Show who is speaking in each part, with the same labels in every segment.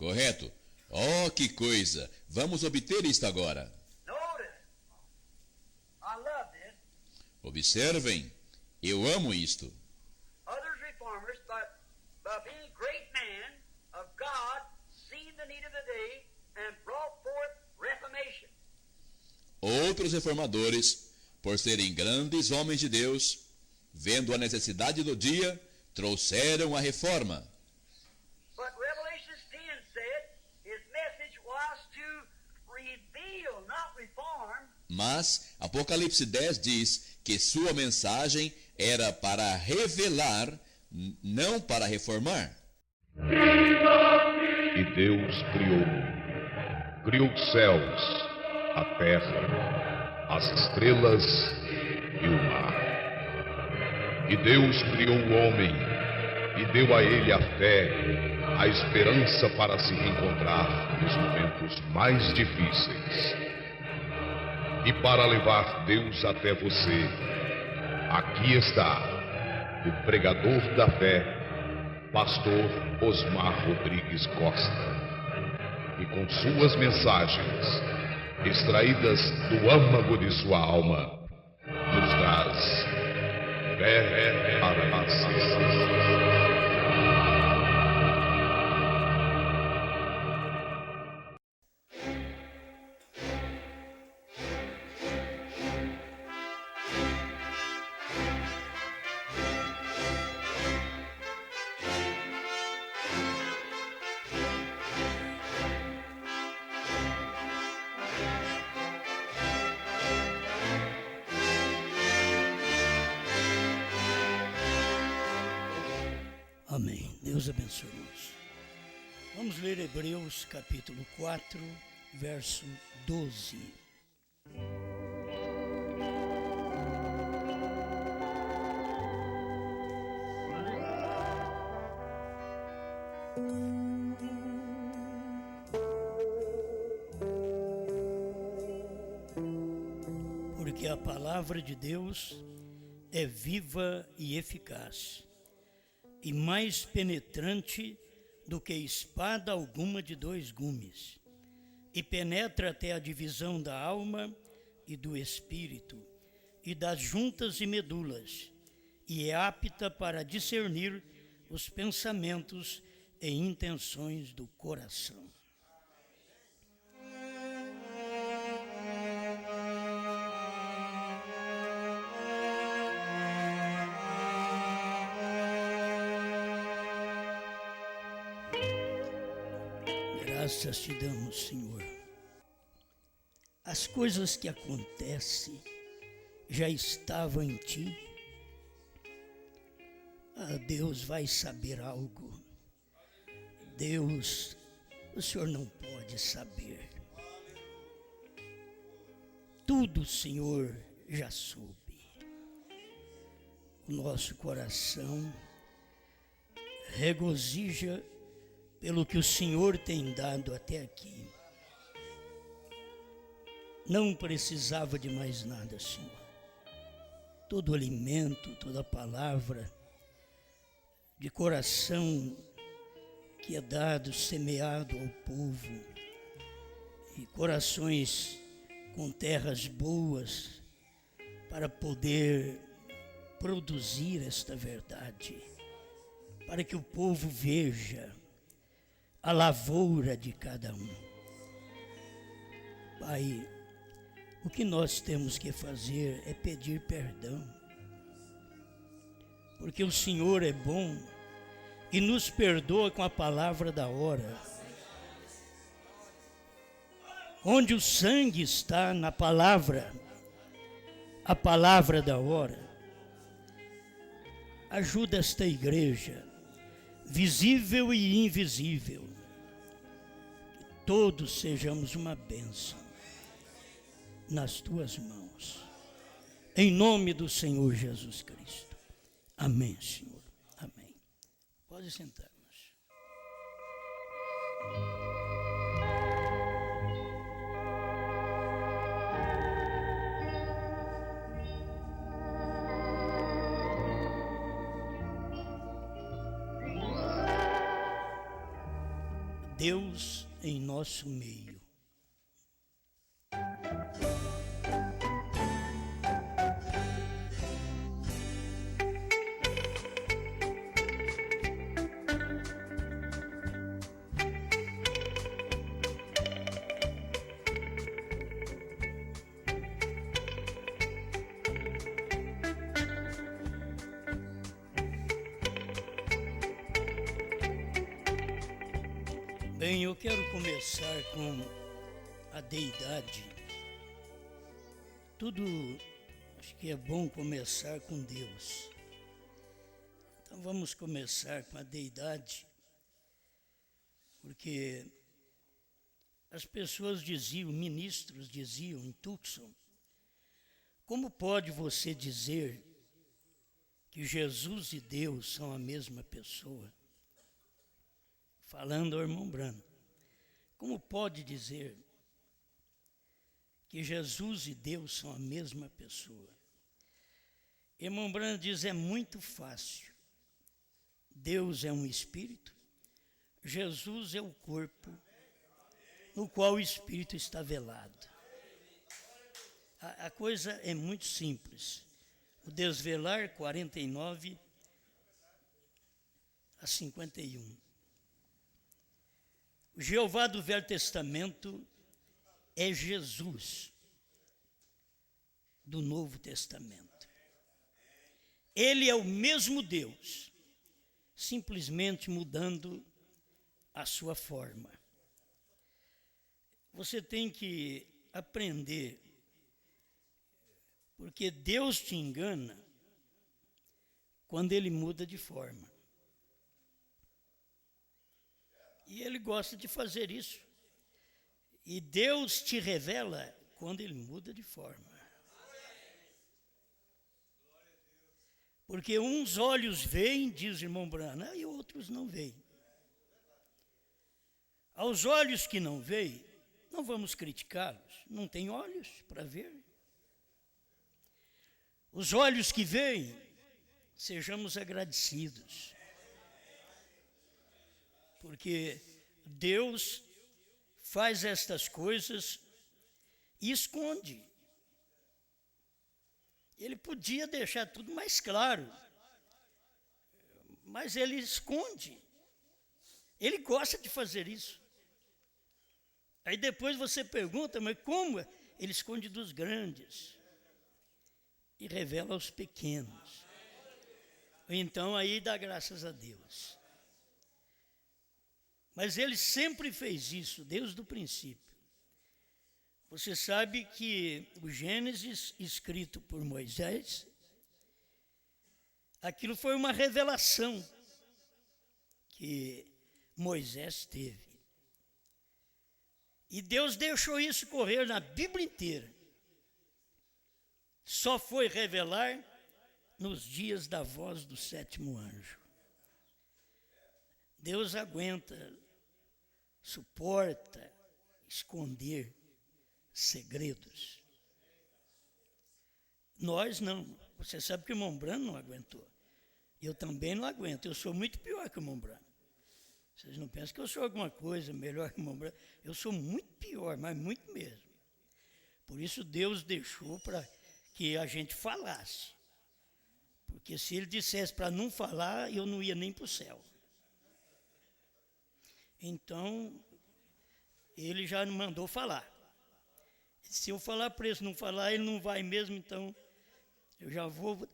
Speaker 1: Correto. Oh, que coisa! Vamos obter isto agora.
Speaker 2: Notice. I love this.
Speaker 1: Observem, eu amo isto.
Speaker 2: Others reformers thought by being great men of God seen the need of the day and brought forth reformation.
Speaker 1: Outros reformadores, por serem grandes homens de Deus, vendo a necessidade do dia, trouxeram a reforma.
Speaker 2: But Revelation 10 said his message was to reveal, not reform.
Speaker 1: Mas Apocalipse 10 diz que sua mensagem era para revelar, não para reformar.
Speaker 3: E Deus criou os céus, a terra, as estrelas e o mar. E Deus criou o homem e deu a ele a fé, a esperança para se reencontrar nos momentos mais difíceis. E para levar Deus até você, aqui está o pregador da fé, Pastor Osmar Rodrigues Costa, e com suas mensagens, extraídas do âmago de sua alma, nos traz fé para nascer.
Speaker 4: Amém. Deus abençoe, irmãos. Vamos ler Hebreus capítulo 4, verso 12. Porque a palavra de Deus é viva e eficaz, e mais penetrante do que espada alguma de dois gumes, e penetra até a divisão da alma e do espírito, e das juntas e medulas, e é apta para discernir os pensamentos e intenções do coração. Graças te damos, Senhor. As coisas que acontecem já estavam em ti. Deus vai saber algo. Deus, o Senhor não pode saber. Tudo o Senhor já soube. O nosso coração regozija pelo que o Senhor tem dado até aqui. Não precisava de mais nada, Senhor. Todo alimento, toda palavra de coração que é dado, semeado ao povo, e corações com terras boas para poder produzir esta verdade, para que o povo veja a lavoura de cada um. Pai, o que nós temos que fazer é pedir perdão, porque o Senhor é bom e nos perdoa com a palavra da hora. Onde o sangue está na palavra, a palavra da hora. Ajuda esta igreja, visível e invisível, que todos sejamos uma bênção nas tuas mãos, em nome do Senhor Jesus Cristo. Amém, Senhor. Amém. Pode sentar-nos. Deus em nosso meio. Bem, eu quero começar com a deidade. Tudo, acho que é bom começar com Deus. Então vamos começar com a deidade, porque as pessoas diziam, ministros diziam em Tucson, como pode você dizer que Jesus e Deus são a mesma pessoa? Falando ao irmão Branham, como pode dizer que Jesus e Deus são a mesma pessoa? Irmão Branham diz, é muito fácil. Deus é um espírito, Jesus é o corpo no qual o espírito está velado. A coisa é muito simples. O Desvelar 49 a 51. O Jeová do Velho Testamento é Jesus do Novo Testamento. Ele é o mesmo Deus, simplesmente mudando a sua forma. Você tem que aprender, porque Deus te engana quando Ele muda de forma. E Ele gosta de fazer isso. E Deus te revela quando Ele muda de forma. Porque uns olhos veem, diz o irmão Branham, e outros não veem. Aos olhos que não veem, não vamos criticá-los, não tem olhos para ver. Os olhos que veem, sejamos agradecidos. Porque Deus faz estas coisas e esconde. Ele podia deixar tudo mais claro, mas Ele esconde. Ele gosta de fazer isso. Aí depois você pergunta, mas como? Ele esconde dos grandes e revela aos pequenos. Então aí dá graças a Deus. Mas Ele sempre fez isso, desde o princípio. Você sabe que o Gênesis, escrito por Moisés, aquilo foi uma revelação que Moisés teve. E Deus deixou isso correr na Bíblia inteira. Só foi revelar nos dias da voz do sétimo anjo. Deus aguenta, suporta esconder segredos. Nós não. Você sabe que o irmão Branham não aguentou. Eu também não aguento. Eu sou muito pior que o irmão Branham. Vocês não pensam que eu sou alguma coisa melhor que o irmão Branham. Eu sou muito pior, mas muito mesmo. Por isso Deus deixou para que a gente falasse. Porque se Ele dissesse para não falar, eu não ia nem para o céu. Então, Ele já me mandou falar. Se eu falar para ele não falar, ele não vai mesmo, então eu já vou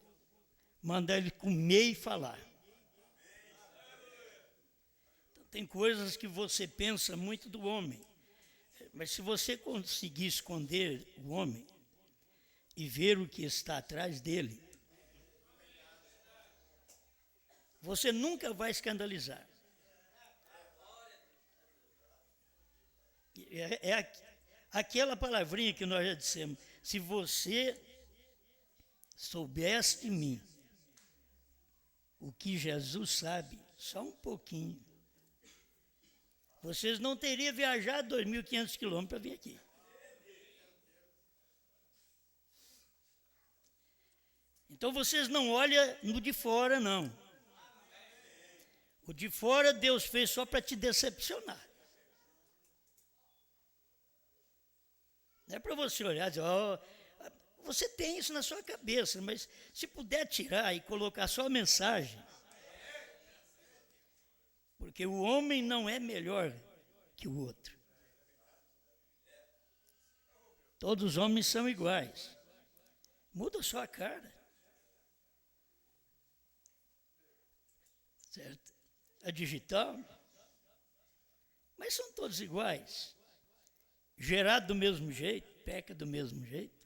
Speaker 4: mandar ele comer e falar. Então, tem coisas que você pensa muito do homem, mas se você conseguir esconder o homem e ver o que está atrás dele, você nunca vai escandalizar. É aquela palavrinha que nós já dissemos. Se você soubesse de mim o que Jesus sabe, só um pouquinho, vocês não teriam viajado 2.500 quilômetros para vir aqui. Então vocês não olham no de fora, não. O de fora Deus fez só para te decepcionar. Não é para você olhar e dizer, você tem isso na sua cabeça, mas se puder tirar e colocar só a mensagem, porque o homem não é melhor que o outro. Todos os homens são iguais. Muda só a cara. Certo? A digital. Mas são todos iguais. Gerado do mesmo jeito, peca do mesmo jeito.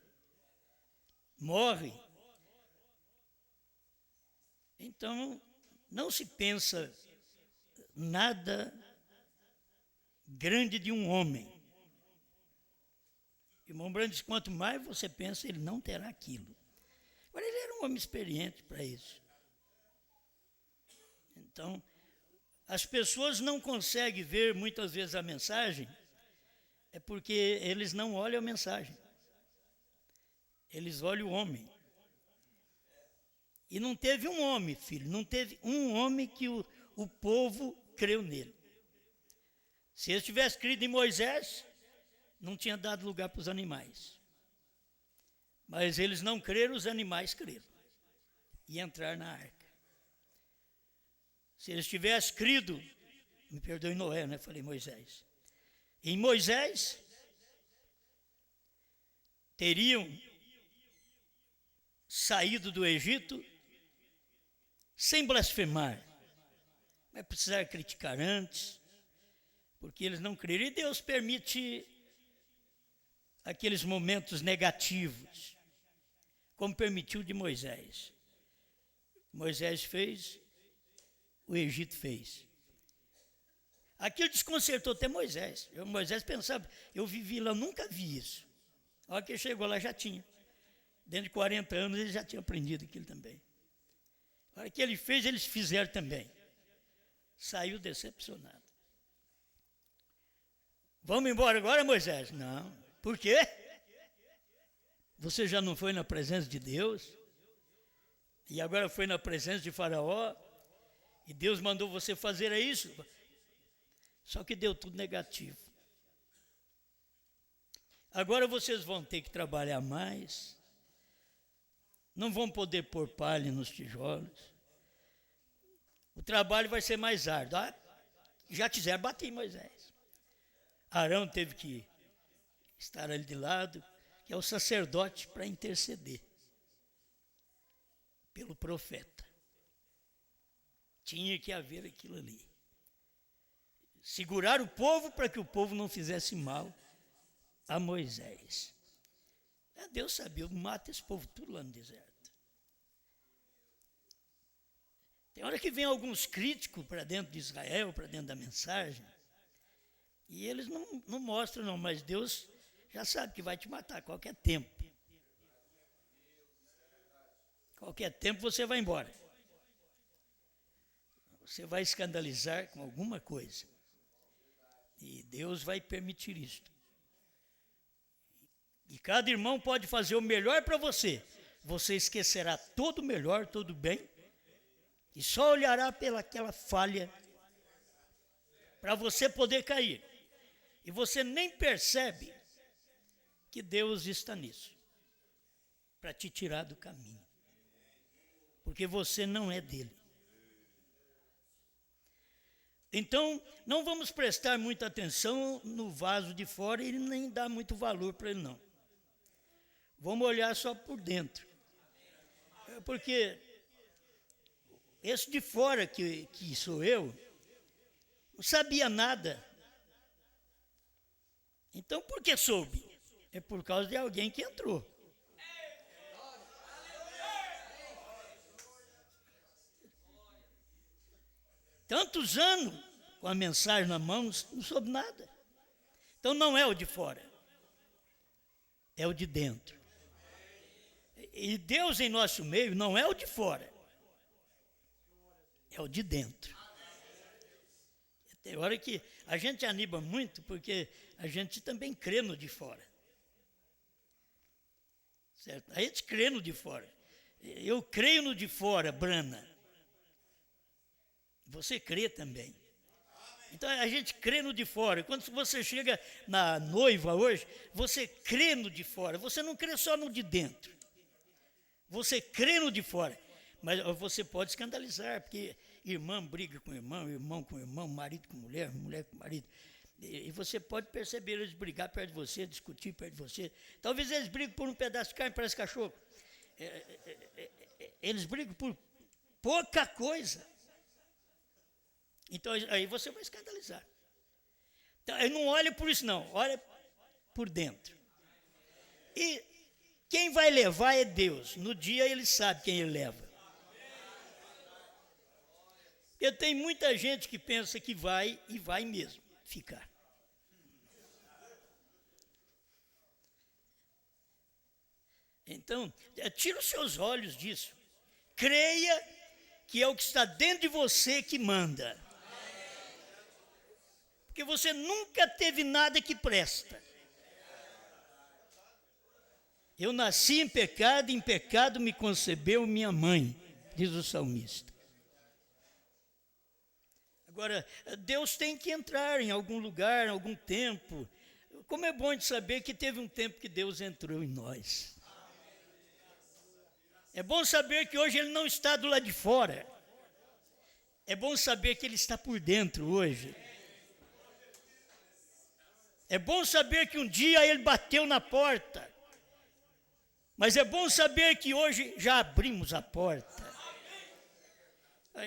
Speaker 4: Morre. Então, não se pensa nada grande de um homem. Irmão Branco diz, quanto mais você pensa, ele não terá aquilo. Agora, ele era um homem experiente para isso. Então, as pessoas não conseguem ver muitas vezes a mensagem, é porque eles não olham a mensagem. Eles olham o homem. E não teve um homem, filho, não teve um homem que o povo creu nele. Se ele tivesse crido em Moisés, não tinha dado lugar para os animais. Mas eles não creram, os animais creram. E entraram na arca. Se eles tivessem crido, me perdoe Noé, né? Falei Moisés. Em Moisés, teriam saído do Egito sem blasfemar. Mas precisaram criticar antes, porque eles não creram. E Deus permite aqueles momentos negativos, como permitiu de Moisés. Moisés fez, o Egito fez. Aquilo desconcertou até Moisés. Moisés pensava, eu vivi lá, eu nunca vi isso. A hora que ele chegou lá já tinha. Dentro de 40 anos ele já tinha aprendido aquilo também. A hora que ele fez, eles fizeram também. Saiu decepcionado. Vamos embora agora, Moisés? Não. Por quê? Você já não foi na presença de Deus? E agora foi na presença de Faraó? E Deus mandou você fazer isso? Só que deu tudo negativo. Agora vocês vão ter que trabalhar mais. Não vão poder pôr palha nos tijolos. O trabalho vai ser mais árduo. Já quiseram bater em Moisés. Arão teve que estar ali de lado, que é o sacerdote para interceder pelo profeta. Tinha que haver aquilo ali. Segurar o povo para que o povo não fizesse mal a Moisés. Deus sabia, mata esse povo tudo lá no deserto. Tem hora que vem alguns críticos para dentro de Israel, para dentro da mensagem, e eles não mostram não, mas Deus já sabe que vai te matar a qualquer tempo. Qualquer tempo você vai embora. Você vai escandalizar com alguma coisa. E Deus vai permitir isto. E cada irmão pode fazer o melhor para você. Você esquecerá todo o melhor, todo o bem, e só olhará pelaquela falha para você poder cair. E você nem percebe que Deus está nisso, para te tirar do caminho. Porque você não é dele. Então, não vamos prestar muita atenção no vaso de fora e nem dar muito valor para ele, não. Vamos olhar só por dentro. Porque esse de fora que sou eu, não sabia nada. Então, por que soube? É por causa de alguém que entrou. Tantos anos com a mensagem na mão, não soube nada. Então não é o de fora, é o de dentro. E Deus em nosso meio não é o de fora, é o de dentro. Tem hora que a gente anima muito porque a gente também crê no de fora. Certo? A gente crê no de fora. Eu creio no de fora, Brana. Você crê também. Então a gente crê no de fora. Quando você chega na noiva hoje, você crê no de fora. Você não crê só no de dentro. Você crê no de fora. Mas você pode escandalizar, porque irmão briga com irmão, irmão com irmão, marido com mulher, mulher com marido. E você pode perceber eles brigar perto de você, discutir perto de você. Talvez eles briguem por um pedaço de carne, parece cachorro. Eles brigam por pouca coisa. Então aí você vai escandalizar. Então, não olha por isso não, olha por dentro. E quem vai levar é Deus. No dia ele sabe quem ele leva. Eu tenho muita gente que pensa que vai e vai mesmo ficar. Então, tira os seus olhos disso. Creia que é o que está dentro de você que manda. Porque você nunca teve nada que presta. Eu nasci em pecado me concebeu minha mãe, diz o salmista. Agora, Deus tem que entrar em algum lugar, em algum tempo. Como é bom de saber que teve um tempo que Deus entrou em nós. É bom saber que hoje Ele não está do lado de fora. É bom saber que Ele está por dentro hoje. É bom saber que um dia Ele bateu na porta. Mas é bom saber que hoje já abrimos a porta.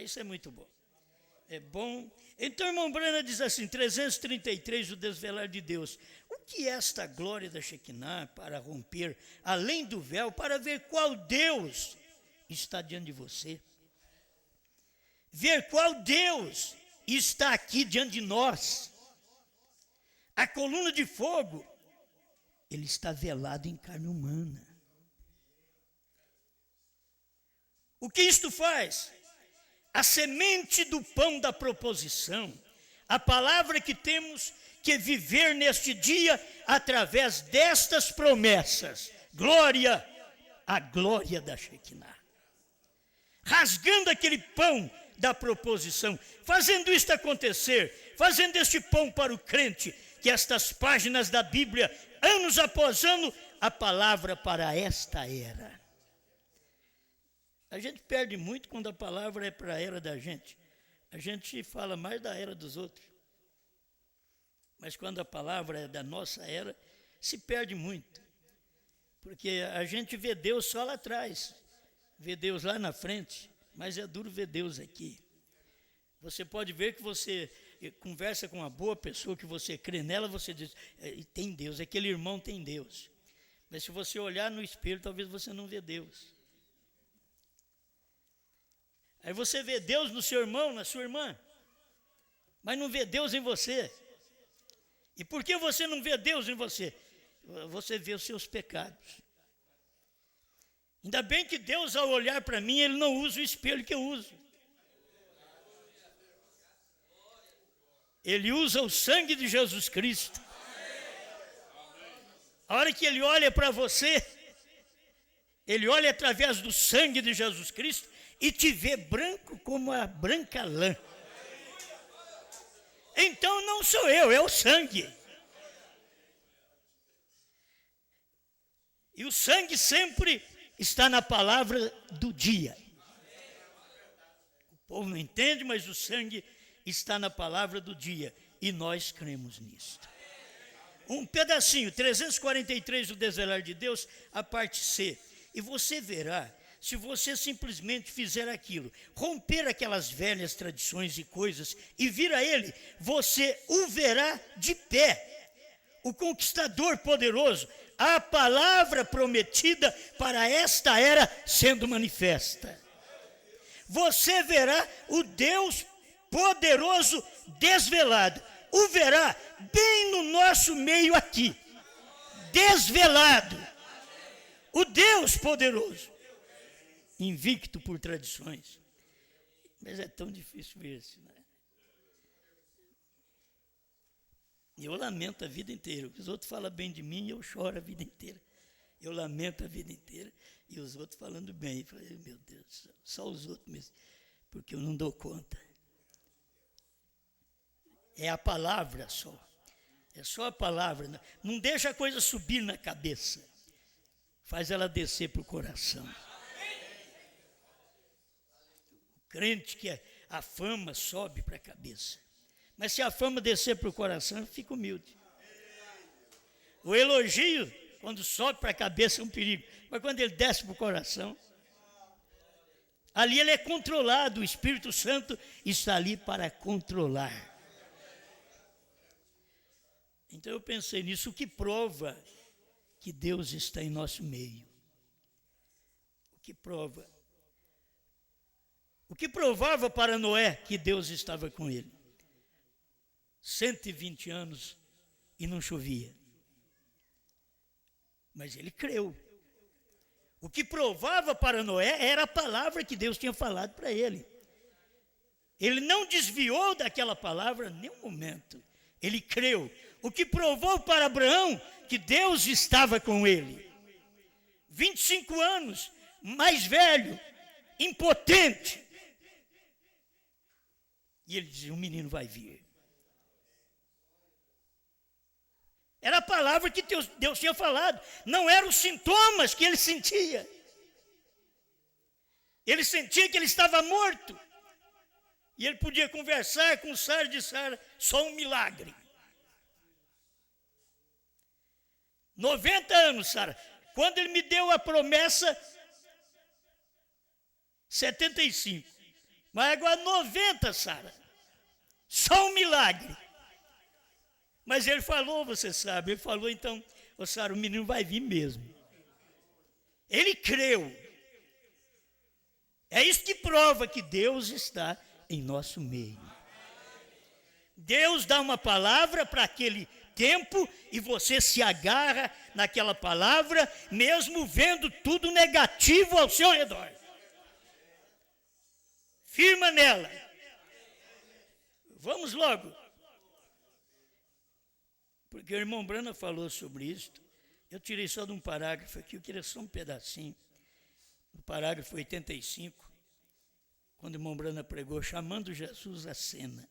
Speaker 4: Isso é muito bom. É bom. Então, irmão Brana diz assim, 333, o desvelar de Deus. O que é esta glória da Shekinah para romper além do véu, para ver qual Deus está diante de você? Ver qual Deus está aqui diante de nós. A coluna de fogo, ele está velado em carne humana. O que isto faz? A semente do pão da proposição, a palavra que temos que viver neste dia através destas promessas. Glória, a glória da Shekinah. Rasgando aquele pão da proposição, fazendo isto acontecer, fazendo este pão para o crente, que estas páginas da Bíblia, anos após ano, a palavra para esta era. A gente perde muito quando a palavra é para a era da gente. A gente fala mais da era dos outros. Mas quando a palavra é da nossa era, se perde muito. Porque a gente vê Deus só lá atrás, vê Deus lá na frente, mas é duro ver Deus aqui. Você pode ver que você conversa com uma boa pessoa, que você crê nela, você diz, tem Deus, aquele irmão tem Deus. Mas se você olhar no espelho, talvez você não vê Deus. Aí você vê Deus no seu irmão, na sua irmã, mas não vê Deus em você. E por que você não vê Deus em você? Você vê os seus pecados. Ainda bem que Deus, ao olhar para mim, Ele não usa o espelho que eu uso. Ele usa o sangue de Jesus Cristo. A hora que Ele olha para você, Ele olha através do sangue de Jesus Cristo e te vê branco como a branca lã. Então não sou eu, é o sangue. E o sangue sempre está na palavra do dia. O povo não entende, mas o sangue está na palavra do dia. E nós cremos nisto. Um pedacinho, 343, o desvelar de Deus, a parte C. E você verá, se você simplesmente fizer aquilo, romper aquelas velhas tradições e coisas e vir a Ele, você o verá de pé. O conquistador poderoso, a palavra prometida para esta era sendo manifesta. Você verá o Deus poderoso desvelado. O verá bem no nosso meio aqui. Desvelado. O Deus poderoso. Invicto por tradições. Mas é tão difícil ver isso, né? E eu lamento a vida inteira. Os outros falam bem de mim e eu choro a vida inteira. Eu lamento a vida inteira e os outros falando bem. Eu falei, meu Deus, só os outros mesmo, porque eu não dou conta. É a palavra só. É só a palavra. Não deixa a coisa subir na cabeça. Faz ela descer para o coração. O crente que a fama sobe para a cabeça. Mas se a fama descer para o coração, fica humilde. O elogio, quando sobe para a cabeça, é um perigo. Mas quando ele desce para o coração, ali ele é controlado. O Espírito Santo está ali para controlar. Então eu pensei nisso, o que prova que Deus está em nosso meio? O que prova? O que provava para Noé que Deus estava com ele? 120 anos e não chovia. Mas ele creu. O que provava para Noé era a palavra que Deus tinha falado para ele. Ele não desviou daquela palavra em nenhum momento. Ele creu. O que provou para Abraão que Deus estava com ele. 25 anos, mais velho, impotente. E ele dizia, o menino vai vir. Era a palavra que Deus tinha falado. Não eram os sintomas que ele sentia. Ele sentia que ele estava morto. E ele podia conversar com Sara e de Sara, só um milagre. 90 anos, Sara. Quando ele me deu a promessa, 75. Mas agora 90, Sara. Só um milagre. Mas ele falou, você sabe, ele falou então, Sara, o menino vai vir mesmo. Ele creu. É isso que prova que Deus está em nosso meio. Deus dá uma palavra para aquele tempo e você se agarra naquela palavra, mesmo vendo tudo negativo ao seu redor. Firma nela. Vamos logo. Porque o irmão Brana falou sobre isso. Eu tirei só de um parágrafo aqui, eu queria só um pedacinho. No parágrafo 85, quando o irmão Brana pregou, chamando Jesus à cena.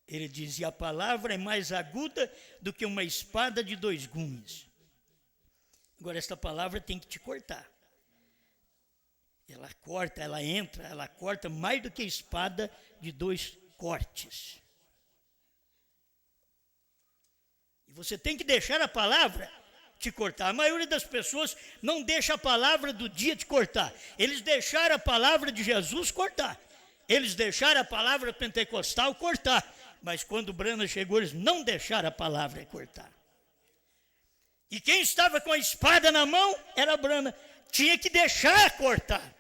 Speaker 4: Ele dizia, a palavra é mais aguda do que uma espada de 2 gumes. Agora, esta palavra tem que te cortar. Ela corta, ela entra, ela corta mais do que a espada de 2 cortes. E você tem que deixar a palavra te cortar. A maioria das pessoas não deixa a palavra do dia te cortar. Eles deixaram a palavra de Jesus cortar. Eles deixaram a palavra pentecostal cortar. Mas quando Brana chegou, eles não deixaram a palavra cortar. E quem estava com a espada na mão era Brana. Tinha que deixar cortar.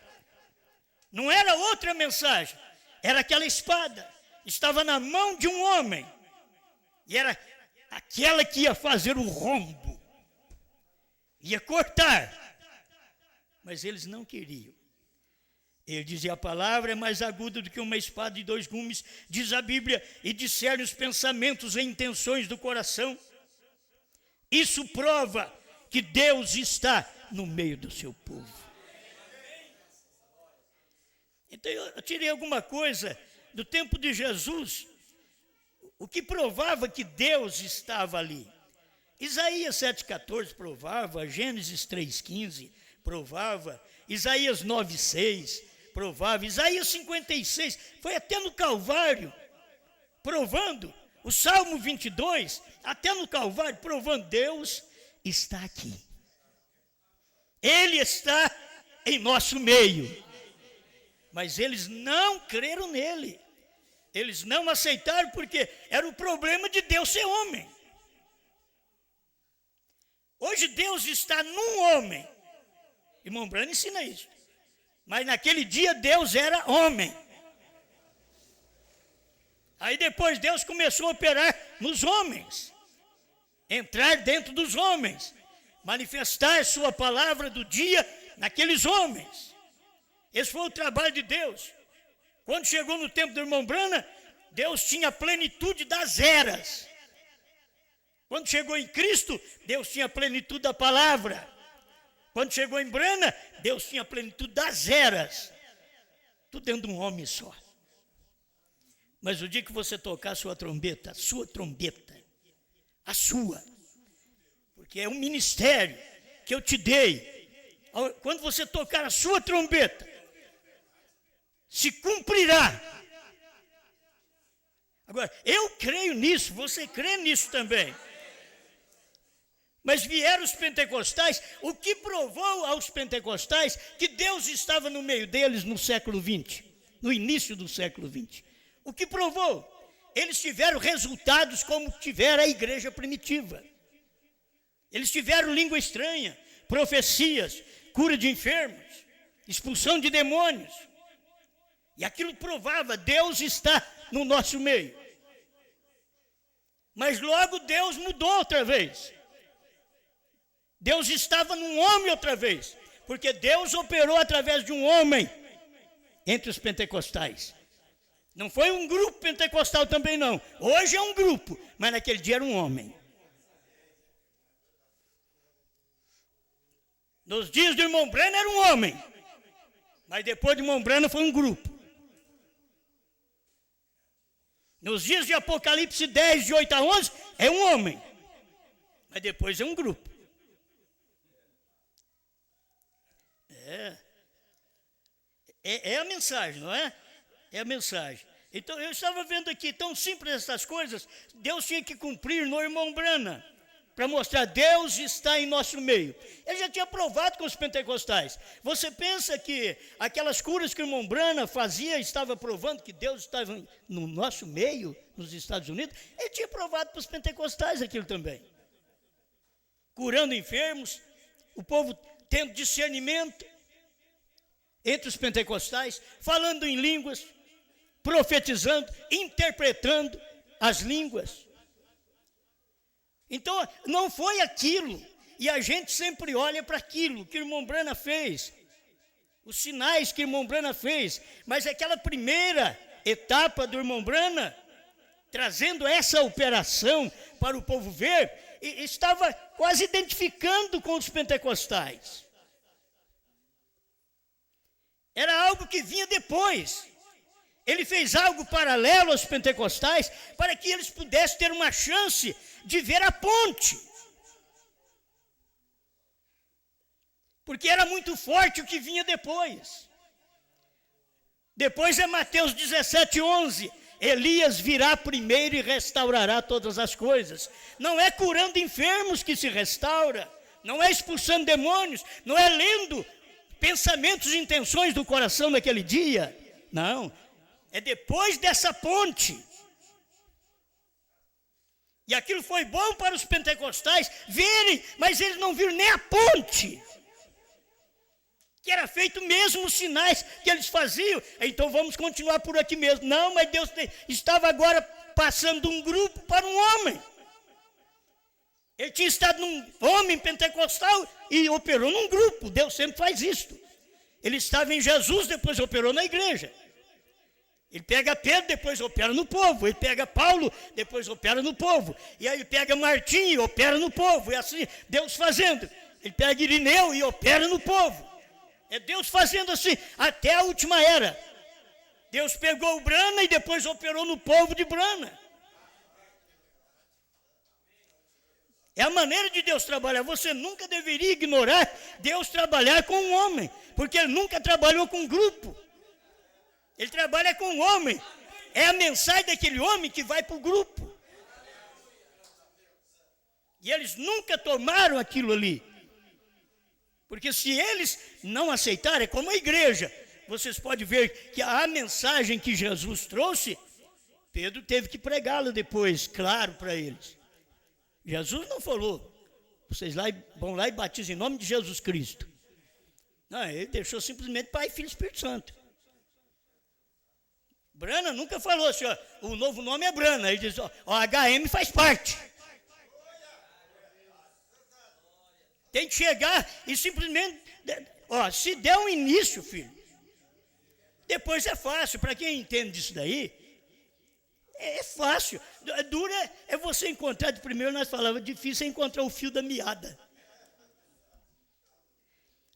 Speaker 4: Não era outra mensagem. Era aquela espada. Estava na mão de um homem. E era aquela que ia fazer o rombo. Ia cortar. Mas eles não queriam. Ele dizia, a palavra é mais aguda do que uma espada de 2 gumes, diz a Bíblia, e discerne os pensamentos e intenções do coração. Isso prova que Deus está no meio do seu povo. Então eu tirei alguma coisa do tempo de Jesus, o que provava que Deus estava ali. Isaías 7,14 provava, Gênesis 3,15 provava, Isaías 9,6 provava, Isaías 56, foi até no Calvário, provando, o Salmo 22, até no Calvário, provando, Deus está aqui. Ele está em nosso meio. Mas eles não creram nele. Eles não aceitaram porque era o problema de Deus ser homem. Hoje Deus está num homem. Irmão Brana ensina isso. Mas naquele dia Deus era homem. Aí depois Deus começou a operar nos homens. Entrar dentro dos homens. Manifestar sua palavra do dia naqueles homens. Esse foi o trabalho de Deus. Quando chegou no tempo do irmão Brana, Deus tinha a plenitude das eras. Quando chegou em Cristo, Deus tinha a plenitude da palavra. Quando chegou em Brana, Deus tinha a plenitude das eras. Tudo dentro de um homem só. Mas o dia que você tocar a sua trombeta, a sua, porque é um ministério que eu te dei. Quando você tocar a sua trombeta, se cumprirá. Agora, eu creio nisso, você crê nisso também. Mas vieram os pentecostais, o que provou aos pentecostais que Deus estava no meio deles no século XX, no início do século XX. O que provou? Eles tiveram resultados como tivera a igreja primitiva. Eles tiveram língua estranha, profecias, cura de enfermos, expulsão de demônios. E aquilo provava, Deus está no nosso meio. Mas logo Deus mudou outra vez. Deus estava num homem outra vez, porque Deus operou através de um homem entre os pentecostais. Não foi um grupo pentecostal também não. Hoje é um grupo, mas naquele dia era um homem. Nos dias do irmão Breno era um homem, mas depois do irmão Breno foi um grupo. Nos dias de Apocalipse 10, de 8 a 11, é um homem, mas depois é um grupo. É a mensagem, não é? É a mensagem. Então, eu estava vendo aqui, tão simples essas coisas, Deus tinha que cumprir no irmão Brana, para mostrar, Deus está em nosso meio. Ele já tinha provado com os pentecostais. Você pensa que aquelas curas que o irmão Brana fazia, estava provando que Deus estava no nosso meio, nos Estados Unidos? Ele tinha provado para os pentecostais aquilo também. Curando enfermos, o povo tendo discernimento entre os pentecostais, falando em línguas, profetizando, interpretando as línguas. Então, não foi aquilo, e a gente sempre olha para aquilo que o irmão Brana fez, os sinais que o irmão Brana fez, mas aquela primeira etapa do irmão Brana, trazendo essa operação para o povo ver, estava quase identificando com os pentecostais. Era algo que vinha depois. Ele fez algo paralelo aos pentecostais para que eles pudessem ter uma chance de ver a ponte. Porque era muito forte o que vinha depois. Depois é Mateus 17:11. Elias virá primeiro e restaurará todas as coisas. Não é curando enfermos que se restaura, não é expulsando demônios, não é lendo pensamentos e intenções do coração naquele dia. Não, é depois dessa ponte. E aquilo foi bom para os pentecostais verem, mas eles não viram nem a ponte. Que era feito mesmo os sinais que eles faziam. Então vamos continuar por aqui mesmo. Não, mas Deus estava agora passando de um grupo para um homem. Ele tinha estado num homem pentecostal e operou num grupo. Deus sempre faz isso. Ele estava em Jesus, depois operou na igreja. Ele pega Pedro, depois opera no povo. Ele pega Paulo, depois opera no povo. E aí pega Martim e opera no povo. E assim, Deus fazendo. Ele pega Irineu e opera no povo. É Deus fazendo assim, até a última era. Deus pegou o Brana e depois operou no povo de Brana. É a maneira de Deus trabalhar. Você nunca deveria ignorar Deus trabalhar com um homem, porque Ele nunca trabalhou com um grupo. Ele trabalha com um homem. É a mensagem daquele homem que vai para o grupo. E eles nunca tomaram aquilo ali. Porque se eles não aceitarem, é como a igreja, vocês podem ver que a mensagem que Jesus trouxe, Pedro teve que pregá-la depois, claro, para eles. Jesus não falou, vocês vão lá e batizem em nome de Jesus Cristo. Não, ele deixou simplesmente Pai, Filho e Espírito Santo. Brana nunca falou assim, ó, o novo nome é Brana. Ele diz, ó, HM faz parte. Tem que chegar e simplesmente, ó, se der um início, filho, depois é fácil. Para quem entende disso daí, é fácil. Dura é você encontrar, de primeiro nós falávamos, difícil é encontrar o fio da meada.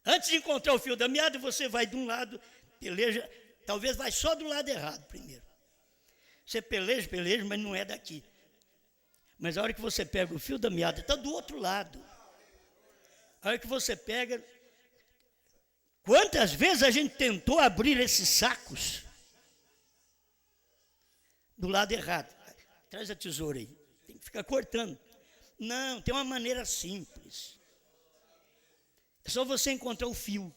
Speaker 4: Antes de encontrar o fio da meada, você vai de um lado, peleja, talvez vai só do lado errado primeiro. Você peleja, mas não é daqui. Mas a hora que você pega o fio da meada, está do outro lado. A hora que você pega... Quantas vezes a gente tentou abrir esses sacos do lado errado? Traz a tesoura aí. Tem que ficar cortando. Não, tem uma maneira simples. É só você encontrar o fio.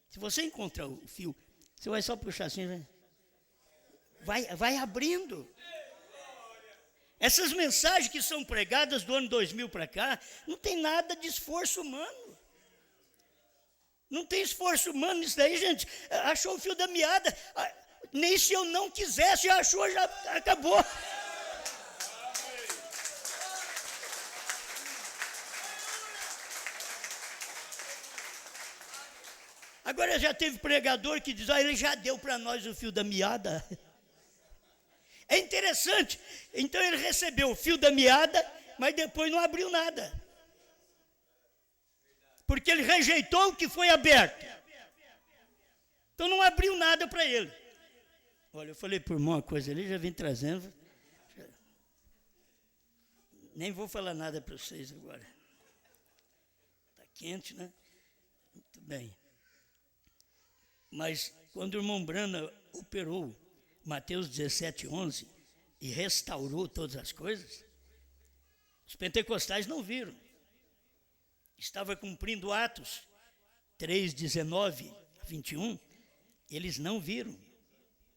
Speaker 4: Se você encontrar o fio, você vai só puxar assim, né? Vai abrindo. Essas mensagens que são pregadas do ano 2000 para cá, não tem nada de esforço humano. Não tem esforço humano nisso daí, gente. Achou o fio da meada. Nem se eu não quisesse, já achou, já acabou. Agora já teve pregador que diz, ele já deu para nós o fio da meada. É interessante. Então ele recebeu o fio da meada, mas depois não abriu nada. Porque ele rejeitou o que foi aberto. Então não abriu nada para ele. Olha, eu falei por uma coisa ali, já vim trazendo. Nem vou falar nada para vocês agora. Está quente, né? Muito bem. Mas quando o irmão Brana operou Mateus 17:11 e restaurou todas as coisas, os pentecostais não viram. Estava cumprindo Atos 3:19-21, eles não viram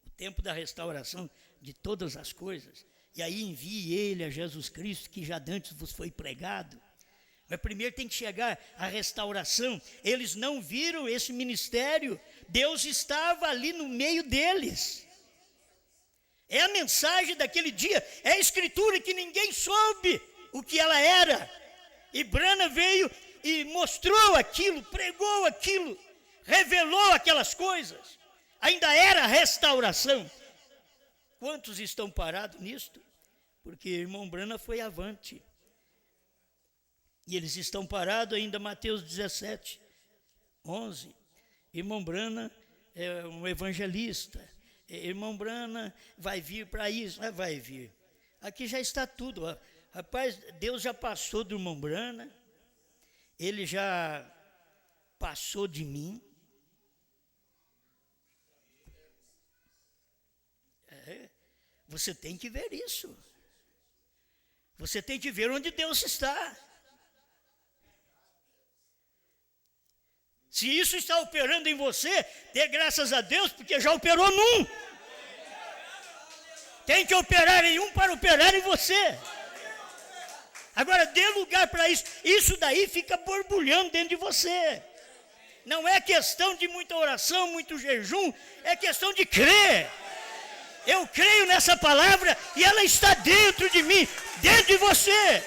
Speaker 4: o tempo da restauração de todas as coisas. E aí envie ele a Jesus Cristo, que já dantes vos foi pregado. Mas primeiro tem que chegar a restauração. Eles não viram esse ministério. Deus estava ali no meio deles. É a mensagem daquele dia. É a escritura que ninguém soube o que ela era. E Brana veio e mostrou aquilo, pregou aquilo, revelou aquelas coisas. Ainda era restauração. Quantos estão parados nisto? Porque irmão Brana foi avante. E eles estão parados ainda, Mateus 17:11. Irmão Brana é um evangelista. Irmão Brana vai vir para isso, vai vir. Aqui já está tudo. Rapaz, Deus já passou do irmão Brana. Ele já passou de mim. Você tem que ver isso. Você tem que ver onde Deus está. Se isso está operando em você, dê graças a Deus, porque já operou num. Tem que operar em um para operar em você. Agora, dê lugar para isso. Isso daí fica borbulhando dentro de você. Não é questão de muita oração, muito jejum, é questão de crer. Eu creio nessa palavra e ela está dentro de mim, dentro de você.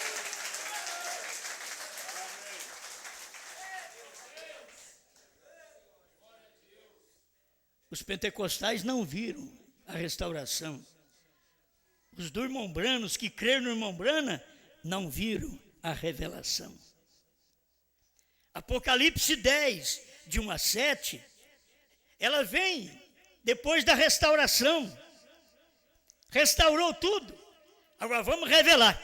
Speaker 4: Os pentecostais não viram a restauração. Os do irmão Brana, os que creram no irmão Brana, não viram a revelação. Apocalipse 10:1-7, ela vem depois da restauração. Restaurou tudo. Agora vamos revelar.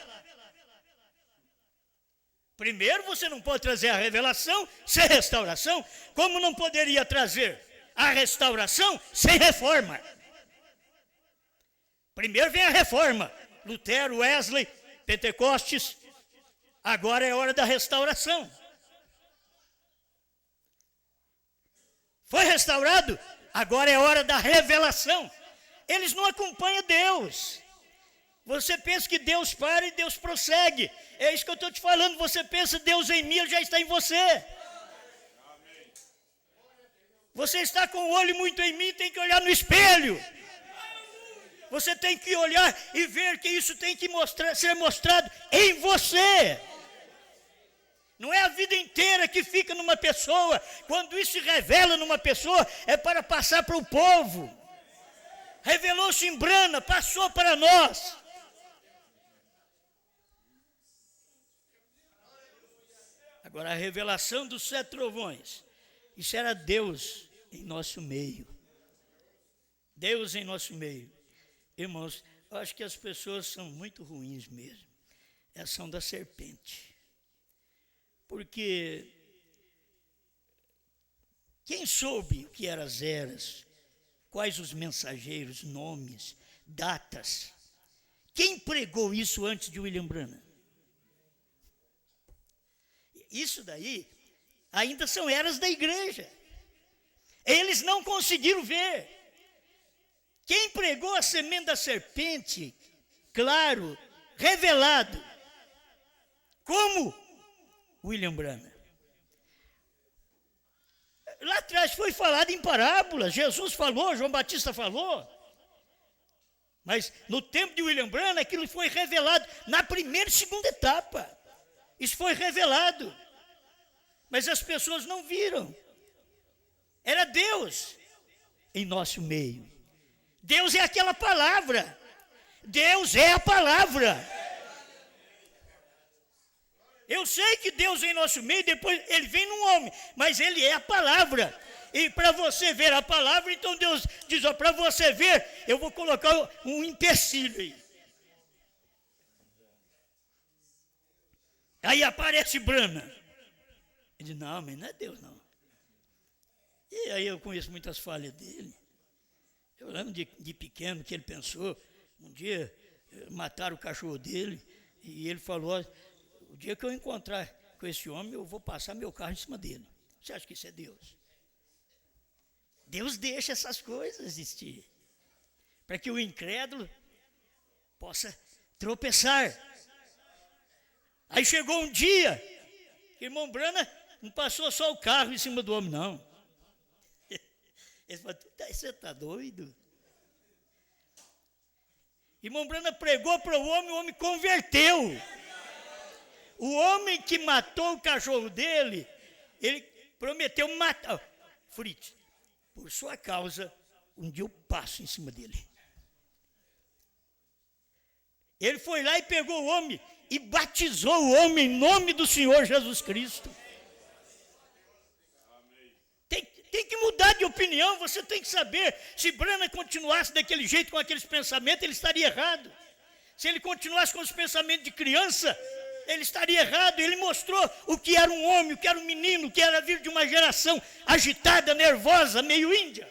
Speaker 4: Primeiro, você não pode trazer a revelação sem restauração, como não poderia trazer a restauração sem reforma. Primeiro vem a reforma. Lutero, Wesley, Pentecostes. Agora é hora da restauração. Foi restaurado? Agora é hora da revelação. Eles não acompanham Deus. Você pensa que Deus para e Deus prossegue. É isso que eu estou te falando. Você pensa Deus em mim, Ele já está em você. Você está com o olho muito em mim, tem que olhar no espelho. Você tem que olhar e ver que isso tem que ser mostrado em você. Não é a vida inteira que fica numa pessoa. Quando isso se revela numa pessoa, é para passar para o povo. Revelou-se em Brana, passou para nós. Agora, a revelação dos 7 trovões. Isso era Deus em nosso meio. Deus em nosso meio. Irmãos, eu acho que as pessoas são muito ruins mesmo. Elas são da serpente. Porque quem soube o que eram as eras, quais os mensageiros, nomes, datas? Quem pregou isso antes de William Branham? Isso daí ainda são eras da igreja. Eles não conseguiram ver. Quem pregou a semente da serpente, claro, revelado, como William Branham. Lá atrás foi falado em parábolas, Jesus falou, João Batista falou. Mas no tempo de William Branham, aquilo foi revelado na primeira e segunda etapa. Isso foi revelado. Mas as pessoas não viram. Era Deus em nosso meio. Deus é aquela palavra. Deus é a palavra. Eu sei que Deus em nosso meio, depois ele vem num homem, mas ele é a palavra. E para você ver a palavra, então Deus diz, ó, para você ver, eu vou colocar um empecilho aí. Aí aparece Branham. Ele diz, não, mas não é Deus não. E aí eu conheço muitas falhas dele. Eu lembro de pequeno que ele pensou, um dia mataram o cachorro dele, e ele falou, o dia que eu encontrar com esse homem, eu vou passar meu carro em cima dele. Você acha que isso é Deus? Deus deixa essas coisas existir, para que o incrédulo possa tropeçar. Aí chegou um dia, que irmão Branham não passou só o carro em cima do homem, não. Ele falou, você está doido? Irmão Branham pregou para o homem converteu. O homem que matou o cachorro dele, ele prometeu matar. Fritz, por sua causa, um dia eu passo em cima dele. Ele foi lá e pegou o homem e batizou o homem em nome do Senhor Jesus Cristo. Tem que mudar de opinião, você tem que saber, se Branham continuasse daquele jeito, com aqueles pensamentos, ele estaria errado. Se ele continuasse com os pensamentos de criança, ele estaria errado. Ele mostrou o que era um homem, o que era um menino, o que era vir de uma geração agitada, nervosa, meio índia.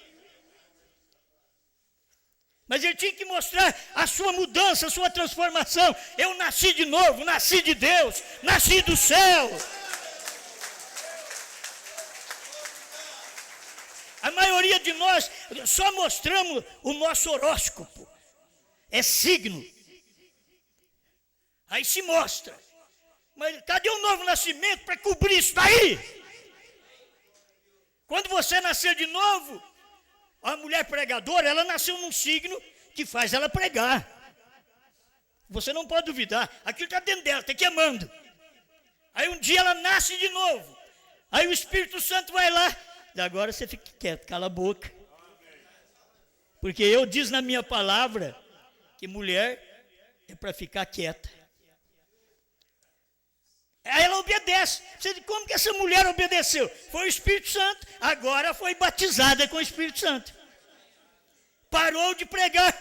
Speaker 4: Mas ele tinha que mostrar a sua mudança, a sua transformação. Eu nasci de novo, nasci de Deus, nasci do céu. A maioria de nós só mostramos o nosso horóscopo. É signo. Aí se mostra. Mas cadê o novo nascimento para cobrir isso daí? Quando você nascer de novo, a mulher pregadora, ela nasceu num signo que faz ela pregar. Você não pode duvidar. Aquilo está dentro dela, está queimando. Aí um dia ela nasce de novo. Aí o Espírito Santo vai lá. E agora você fica quieto, cala a boca. Porque eu disse na minha palavra que mulher é para ficar quieta. Aí ela obedece. Você diz, como que essa mulher obedeceu? Foi o Espírito Santo. Agora foi batizada com o Espírito Santo. Parou de pregar.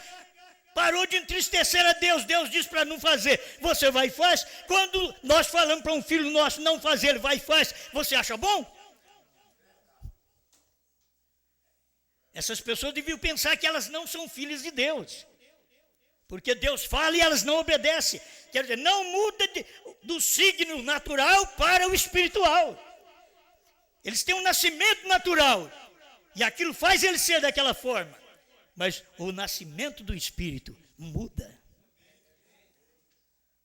Speaker 4: Parou de entristecer a Deus. Deus diz para não fazer. Você vai e faz. Quando nós falamos para um filho nosso não fazer, ele vai e faz. Você acha bom? Essas pessoas deviam pensar que elas não são filhas de Deus. Porque Deus fala e elas não obedecem. Quer dizer, não muda do signo natural para o espiritual. Eles têm um nascimento natural. E aquilo faz eles ser daquela forma. Mas o nascimento do espírito muda.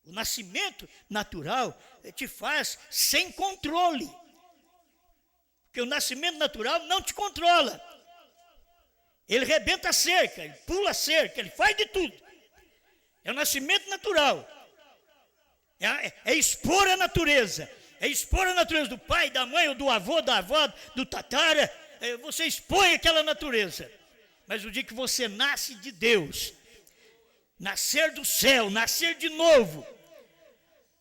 Speaker 4: O nascimento natural te faz sem controle. Porque o nascimento natural não te controla. Ele rebenta a cerca, ele pula a cerca, ele faz de tudo. É o nascimento natural. É expor a natureza. É expor a natureza do pai, da mãe, ou do avô, da avó, do tatara. Você expõe aquela natureza. Mas o dia que você nasce de Deus, nascer do céu, nascer de novo,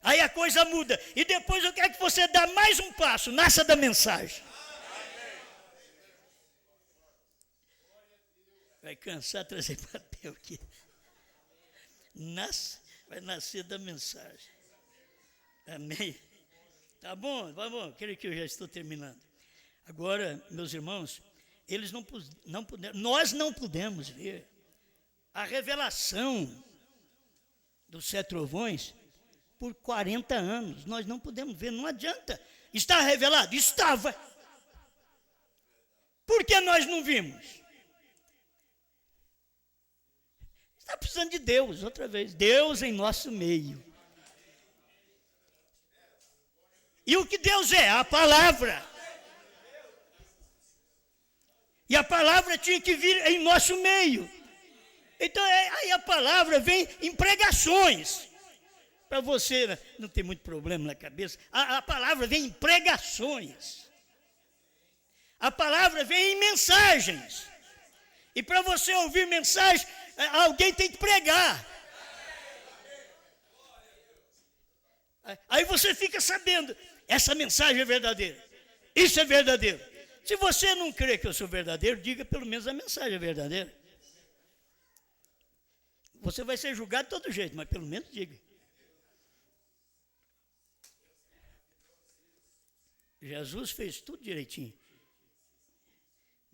Speaker 4: aí a coisa muda. E depois eu quero que você dê mais um passo, nasça da mensagem. Vai cansar de trazer papel aqui. Vai nascer da mensagem. Amém? Tá bom, creio que eu já estou terminando. Agora, meus irmãos, eles não puderam, nós não pudemos ver a revelação dos 7 trovões por 40 anos. Nós não pudemos ver, não adianta. Está revelado? Estava. Por que nós não vimos? Está precisando de Deus, outra vez. Deus em nosso meio. E o que Deus é? A palavra. E a palavra tinha que vir em nosso meio. Então, aí a palavra vem em pregações. Para você não ter muito problema na cabeça, a palavra vem em pregações. A palavra vem em mensagens. E para você ouvir mensagem, alguém tem que pregar. Aí você fica sabendo, essa mensagem é verdadeira. Isso é verdadeiro. Se você não crê que eu sou verdadeiro, diga pelo menos a mensagem é verdadeira. Você vai ser julgado de todo jeito, mas pelo menos diga. Jesus fez tudo direitinho.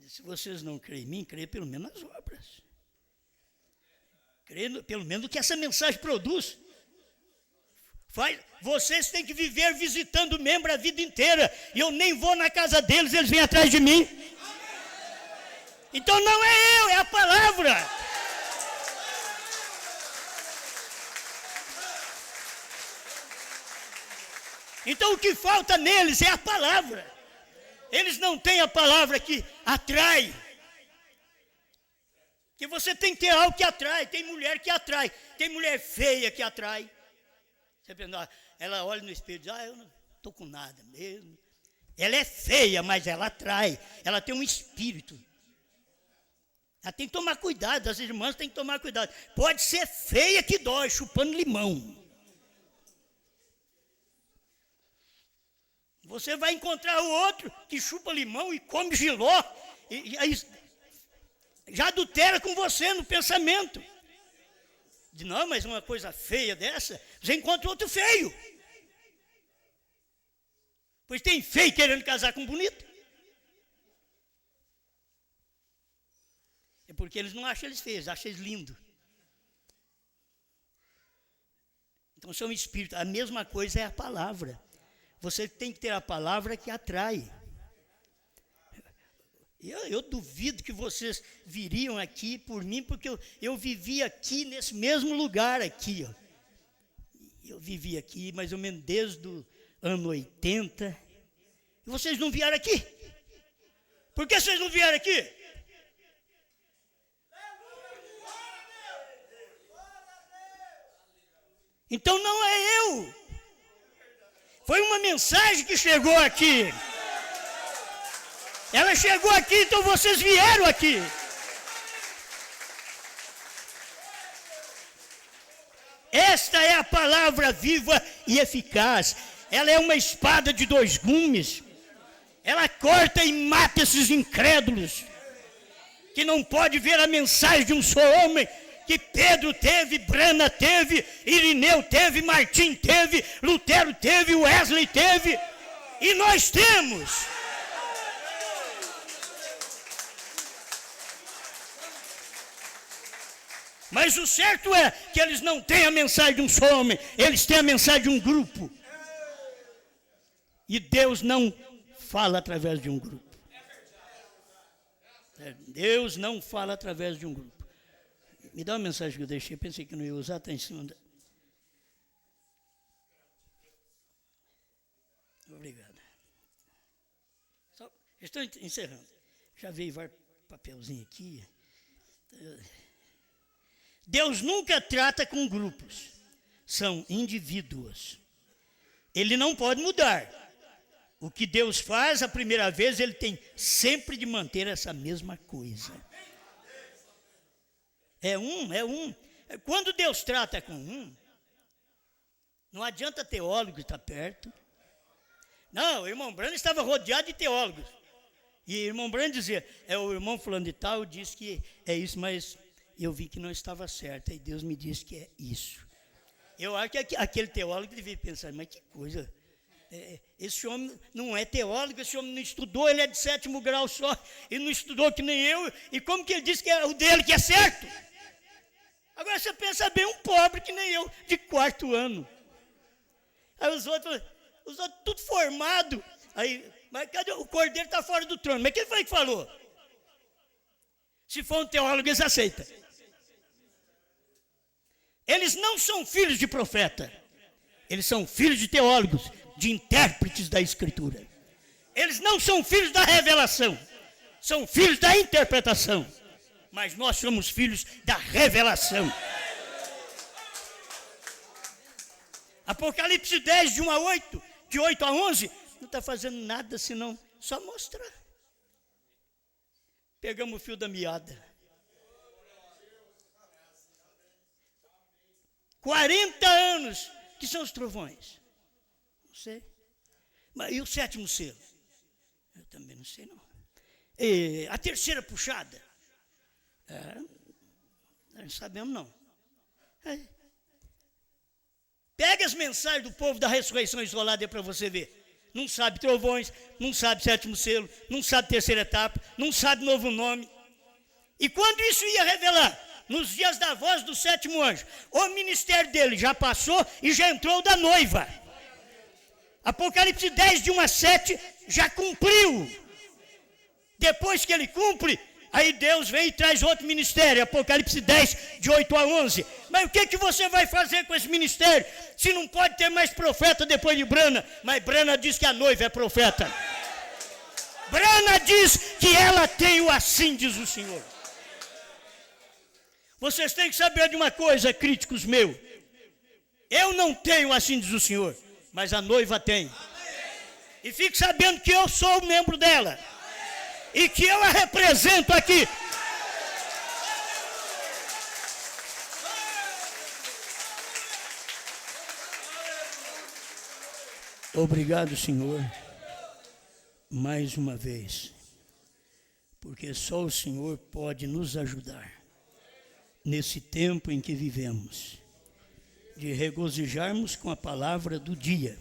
Speaker 4: Se vocês não creem em mim, creem pelo menos nas obras. Creem pelo menos o que essa mensagem produz. Vocês têm que viver visitando membro a vida inteira. E eu nem vou na casa deles, eles vêm atrás de mim. Então não é eu, é a palavra. Então o que falta neles é a palavra. Eles não têm a palavra que atrai. Que você tem que ter algo que atrai. Tem mulher que atrai. Tem mulher feia que atrai. Você pensa, ela olha no espelho e diz, eu não estou com nada mesmo. Ela é feia, mas ela atrai. Ela tem um espírito. Ela tem que tomar cuidado. As irmãs têm que tomar cuidado. Pode ser feia que dói, chupando limão. Você vai encontrar o outro que chupa limão e come jiló. E aí já adultera com você no pensamento. Diz, não, mas uma coisa feia dessa, você encontra outro feio. Pois tem feio querendo casar com bonito. É porque eles não acham eles feios, acham eles lindos. Então são espíritos. A mesma coisa é a palavra. Você tem que ter a palavra que atrai. Eu duvido que vocês viriam aqui por mim, porque eu vivi aqui nesse mesmo lugar aqui. Ó. Eu vivi aqui mais ou menos desde o ano 80. E vocês não vieram aqui? Por que vocês não vieram aqui? Então não é eu. Foi uma mensagem que chegou aqui. Ela chegou aqui, então vocês vieram aqui. Esta é a palavra viva e eficaz. Ela é uma espada de 2 gumes. Ela corta e mata esses incrédulos que não pode ver a mensagem de um só homem. Que Pedro teve, Brana teve, Irineu teve, Martim teve, Lutero teve, Wesley teve, e nós temos. Mas o certo é que eles não têm a mensagem de um só homem, eles têm a mensagem de um grupo. E Deus não fala através de um grupo. Deus não fala através de um grupo. Me dá uma mensagem que eu deixei, pensei que não ia usar, está em cima da... Obrigado. Estou encerrando. Já veio vários papelzinho aqui. Deus nunca trata com grupos. São indivíduos. Ele não pode mudar. O que Deus faz a primeira vez, ele tem sempre de manter essa mesma coisa. É um. Quando Deus trata com um, não adianta teólogo estar perto. Não, o irmão Brano estava rodeado de teólogos. E o irmão Branco dizia, o irmão fulano de tal disse que é isso, mas eu vi que não estava certo. E Deus me disse que é isso. Eu acho que aquele teólogo devia pensar, mas que coisa, esse homem não é teólogo, esse homem não estudou, ele é de 7º grau só, e não estudou que nem eu, e como que ele disse que é o dele que é certo? Agora você pensa bem, um pobre que nem eu, de 4º ano. Aí os outros tudo formado, aí, mas cadê o cordeiro está fora do trono? Mas quem foi que falou? Se for um teólogo, eles aceitam. Eles não são filhos de profeta. Eles são filhos de teólogos, de intérpretes da Escritura. Eles não são filhos da revelação. São filhos da interpretação. Mas nós somos filhos da revelação. Apocalipse 10, de 1 a 8, de 8 a 11, não está fazendo nada senão só mostrar. Pegamos o fio da meada. 40 anos, que são os trovões? Não sei. Mas e o 7º selo? Eu também não sei, não. E a 3ª puxada? Não sabemos, não. Pega as mensagens do povo da ressurreição isolada aí para você ver. Não sabe trovões, não sabe 7º selo, não sabe 3ª etapa, não sabe novo nome. E quando isso ia revelar? Nos dias da voz do 7º anjo. O ministério dele já passou e já entrou o da noiva. Apocalipse 10, de 1 a 7, já cumpriu. Depois que ele cumpre, aí Deus vem e traz outro ministério. Apocalipse 10, de 8 a 11. Mas o que você vai fazer com esse ministério? Se não pode ter mais profeta depois de Brana. Mas Brana diz que a noiva é profeta. Brana diz que ela tem o assim, diz o Senhor. Vocês têm que saber de uma coisa, críticos meus. Eu não tenho assim, diz o Senhor, mas a noiva tem. E fique sabendo que eu sou membro dela. E que eu a represento aqui. Obrigado, Senhor, mais uma vez. Porque só o Senhor pode nos ajudar. Nesse tempo em que vivemos, de regozijarmos com a palavra do dia.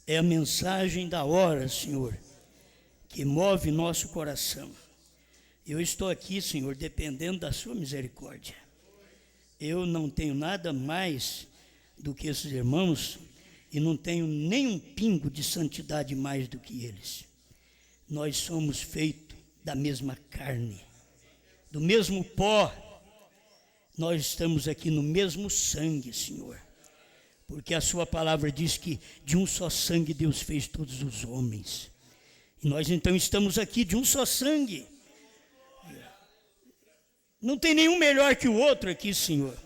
Speaker 4: É a mensagem da hora, Senhor, que move nosso coração. Eu estou aqui, Senhor, dependendo da sua misericórdia. Eu não tenho nada mais do que esses irmãos e não tenho nem um pingo de santidade mais do que eles. Nós somos feitos da mesma carne, do mesmo pó. Nós estamos aqui no mesmo sangue, Senhor, porque a sua palavra diz que de um só sangue Deus fez todos os homens, e nós então estamos aqui de um só sangue, não tem nenhum melhor que o outro aqui, Senhor.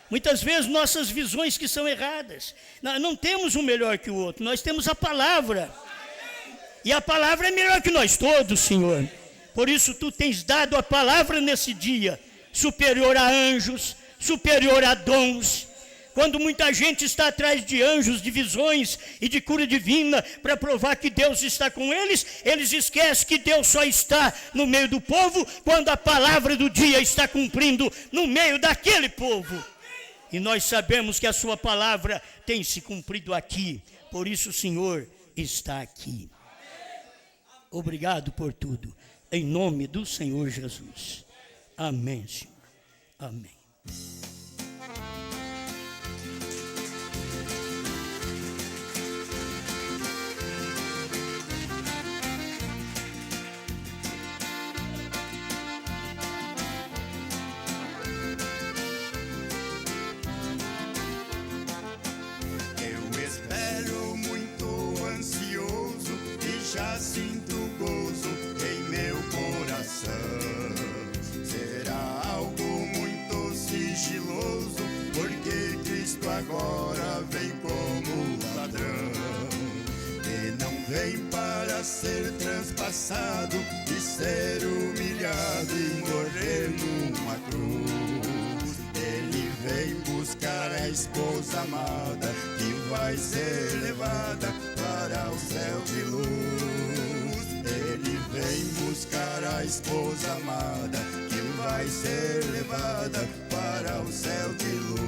Speaker 4: Muitas vezes nossas visões que são erradas, nós não temos um melhor que o outro, nós temos a palavra, e a palavra é melhor que nós todos, Senhor. Por isso tu tens dado a palavra nesse dia, superior a anjos, superior a dons. Quando muita gente está atrás de anjos, de visões e de cura divina para provar que Deus está com eles, eles esquecem que Deus só está no meio do povo quando a palavra do dia está cumprindo no meio daquele povo. E nós sabemos que a sua palavra tem se cumprido aqui, por isso o Senhor está aqui. Obrigado por tudo, em nome do Senhor Jesus. Amém, Senhor. Amém.
Speaker 5: Eu espero muito ansioso e já sinto gozo em meu coração. Será algo muito sigiloso, porque Cristo agora vem como ladrão. E não vem para ser transpassado e ser humilhado e morrer numa cruz. Ele vem buscar a esposa amada que vai ser levada para o céu de luz. Ele vem esposa amada que vai ser levada para o céu de luz.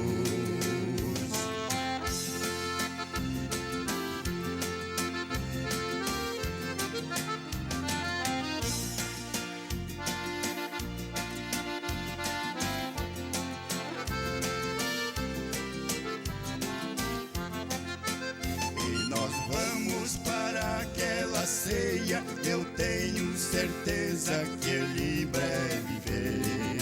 Speaker 5: Ceia, eu tenho certeza que ele breve vem,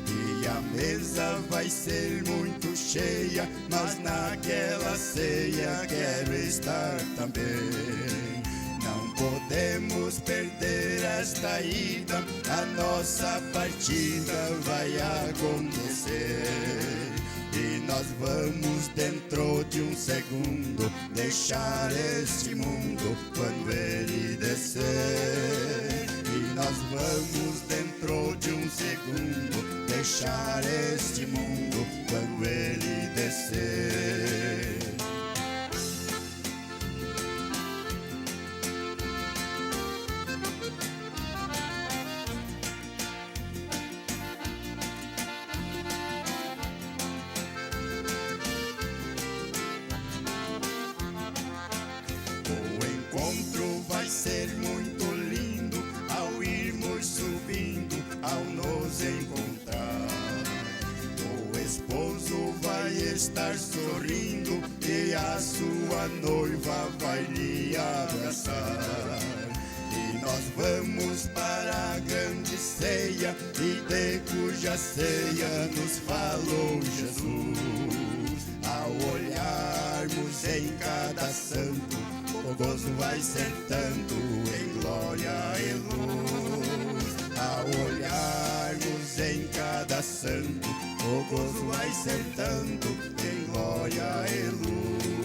Speaker 5: e a mesa vai ser muito cheia, mas naquela ceia quero estar também. Não podemos perder esta ida, a nossa partida vai acontecer. E nós vamos dentro de um segundo deixar este mundo quando ele descer. E nós vamos dentro de um segundo deixar este mundo quando ele descer. Ser muito lindo ao irmos subindo, ao nos encontrar. O esposo vai estar sorrindo e a sua noiva vai lhe abraçar. E nós vamos para a grande ceia, e de cuja ceia nos falou Jesus. Ao olharmos em cada santo, o gozo vai ser tanto em glória e luz. Ao olharmos em cada santo, o gozo vai ser tanto em glória e luz.